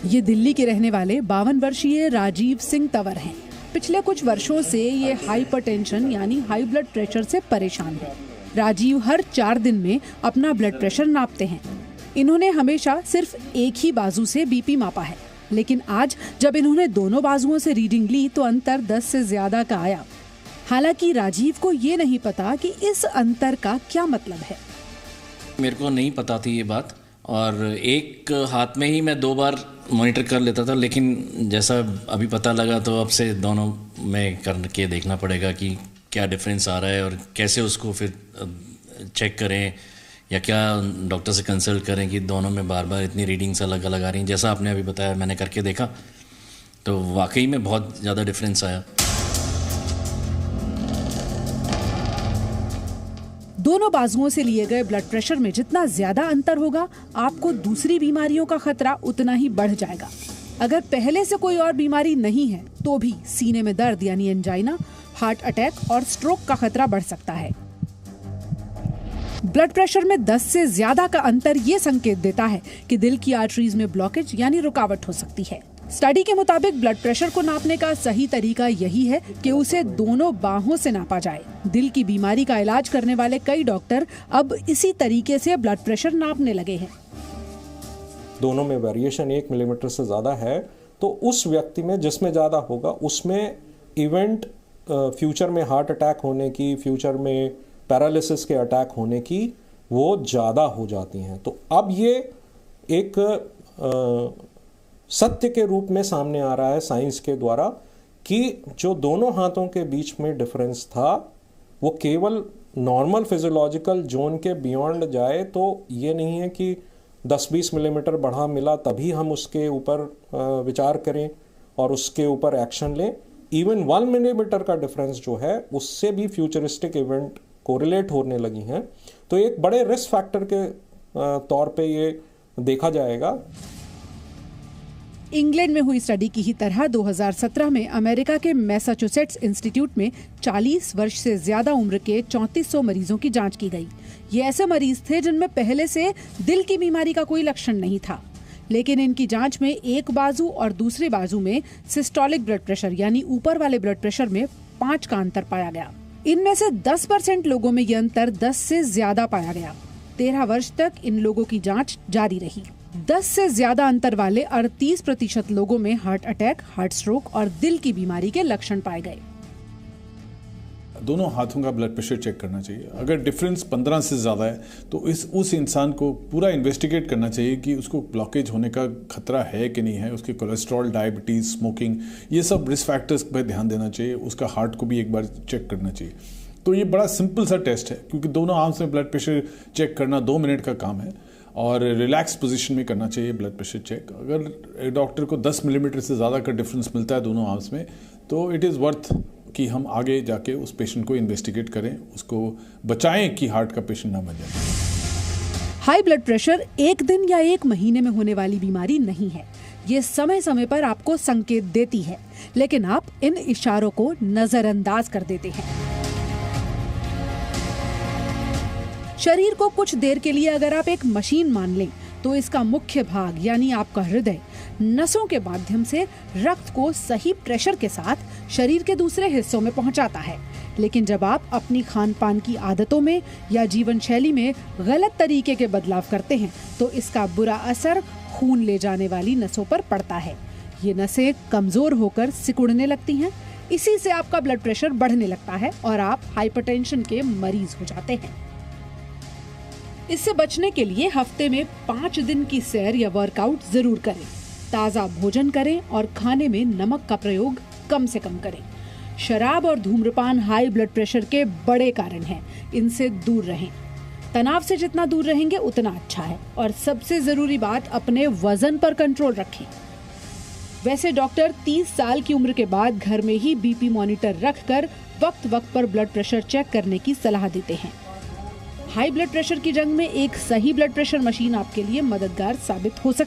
ये दिल्ली के रहने वाले 52 वर्षीय राजीव सिंह तंवर हैं। पिछले कुछ वर्षों से ये हाइपरटेंशन यानी हाई ब्लड प्रेशर से परेशान है। राजीव हर 4 दिन में अपना ब्लड प्रेशर नापते हैं। इन्होंने हमेशा सिर्फ एक ही बाजू से बीपी मापा है, लेकिन आज जब इन्होंने दोनों बाजुओं से रीडिंग ली तो अंतर 10 से ज्यादा का आया। हालांकि राजीव को ये नहीं पता कि इस अंतर का क्या मतलब है। मेरे को नहीं पता थी ये बात, और एक हाथ में ही मैं 2 बार मॉनिटर कर लेता था, लेकिन जैसा अभी पता लगा तो अब से दोनों में करके देखना पड़ेगा कि क्या डिफरेंस आ रहा है और कैसे उसको फिर चेक करें या क्या डॉक्टर से कंसल्ट करें कि दोनों में बार बार इतनी रीडिंग्स अलग अलग आ रही हैं। जैसा आपने अभी बताया, मैंने करके देखा तो वाकई में बहुत ज़्यादा डिफरेंस आया। दोनों बाजुओं से लिए गए ब्लड प्रेशर में जितना ज्यादा अंतर होगा, आपको दूसरी बीमारियों का खतरा उतना ही बढ़ जाएगा। अगर पहले से कोई और बीमारी नहीं है तो भी सीने में दर्द यानी एंजाइना, हार्ट अटैक और स्ट्रोक का खतरा बढ़ सकता है। ब्लड प्रेशर में 10 से ज्यादा का अंतर ये संकेत देता है कि दिल की आर्टरीज में ब्लॉकेज यानी रुकावट हो सकती है। स्टडी के मुताबिक ब्लड प्रेशर को नापने का सही तरीका यही है कि उसे दोनों बाहों से नापा जाए। दिल की बीमारी का इलाज करने वाले कई डॉक्टर अब इसी तरीके से ब्लड प्रेशर नापने लगे हैं। दोनों में वेरिएशन 1 मिलीमीटर से ज्यादा है तो उस व्यक्ति में जिसमें ज्यादा होगा उसमें इवेंट फ्यूचर में हार्ट अटैक होने की, फ्यूचर में पैरालिसिस के अटैक होने की वो ज़्यादा हो जाती हैं। तो अब ये एक सत्य के रूप में सामने आ रहा है साइंस के द्वारा कि जो दोनों हाथों के बीच में डिफरेंस था वो केवल नॉर्मल फिजियोलॉजिकल जोन के बियॉन्ड जाए तो ये नहीं है कि 10-20 मिलीमीटर बढ़ा मिला तभी हम उसके ऊपर विचार करें और उसके ऊपर एक्शन लें। इवन 1 मिलीमीटर का डिफरेंस जो है उससे भी फ्यूचरिस्टिक इवेंट कोरिलेट होने लगी हैं। तो एक बड़े रिस्क फैक्टर के तौर पे ये देखा जाएगा। इंग्लैंड में हुई स्टडी की ही तरह 2017 में अमेरिका के मैसाचुसेट्स इंस्टीट्यूट में 40 वर्ष से ज्यादा उम्र के 3400 मरीजों की जांच की गई। ये ऐसे मरीज थे जिनमें पहले से दिल की बीमारी का कोई लक्षण नहीं था, लेकिन इनकी जांच में एक बाजू और दूसरे बाजू में सिस्टोलिक ब्लड प्रेशर यानी ऊपर वाले ब्लड प्रेशर में 5 का अंतर पाया गया। इनमें से 10% लोगों में यह अंतर 10 से ज्यादा पाया गया। 13 वर्ष तक इन लोगों की जांच जारी रही। 10 से ज्यादा अंतर वाले 38% लोगों में हार्ट अटैक, हार्ट स्ट्रोक और दिल की बीमारी के लक्षण पाए गए। दोनों हाथों का ब्लड प्रेशर चेक करना चाहिए। अगर डिफरेंस 15 से ज़्यादा है तो उस इंसान को पूरा इन्वेस्टिगेट करना चाहिए कि उसको ब्लॉकेज होने का खतरा है कि नहीं है। उसके कोलेस्ट्रॉल, डायबिटीज़, स्मोकिंग, ये सब रिस्क फैक्टर्स पर ध्यान देना चाहिए। उसका हार्ट को भी एक बार चेक करना चाहिए। तो ये बड़ा सिंपल सा टेस्ट है क्योंकि दोनों आर्म्स में ब्लड प्रेशर चेक करना 2 मिनट का काम है और रिलैक्स पोजीशन में करना चाहिए ब्लड प्रेशर चेक। अगर डॉक्टर को 10 मिलीमीटर से ज़्यादा का डिफरेंस मिलता है दोनों आर्म्स में तो इट इज़ वर्थ कि हम आगे जाके उस पेशेंट को इन्वेस्टिगेट करें, उसको बचाएं कि हार्ट का पेशेंट ना बन जाए। हाई ब्लड प्रेशर एक दिन या एक महीने में होने वाली बीमारी नहीं है। ये समय समय पर आपको संकेत देती है, लेकिन आप इन इशारों को नजरअंदाज कर देते हैं। शरीर को कुछ देर के लिए अगर आप एक मशीन मान लें तो इसका मुख्य भाग यानी आपका हृदय नसों के माध्यम से रक्त को सही प्रेशर के साथ शरीर के दूसरे हिस्सों में पहुंचाता है। लेकिन जब आप अपनी खान पान की आदतों में या जीवन शैली में गलत तरीके के बदलाव करते हैं तो इसका बुरा असर खून ले जाने वाली नसों पर पड़ता है। ये नसें कमजोर होकर सिकुड़ने लगती हैं। इसी से आपका ब्लड प्रेशर बढ़ने लगता है और आप हाइपरटेंशन के मरीज हो जाते हैं। इससे बचने के लिए हफ्ते में 5 दिन की सैर या वर्कआउट जरूर करें। ताज़ा भोजन करें और खाने में नमक का प्रयोग कम से कम करें। शराब और धूम्रपान हाई ब्लड प्रेशर के बड़े कारण हैं, इनसे दूर रहें। तनाव से जितना दूर रहेंगे उतना अच्छा है। और सबसे जरूरी बात, अपने वजन पर कंट्रोल रखें। वैसे डॉक्टर 30 साल की उम्र के बाद घर में ही बीपी मॉनिटर रखकर वक्त वक्त पर ब्लड प्रेशर चेक करने की सलाह देते हैं। हाई ब्लड प्रेशर की जंग में एक सही ब्लड प्रेशर मशीन आपके लिए मददगार साबित हो सकती है।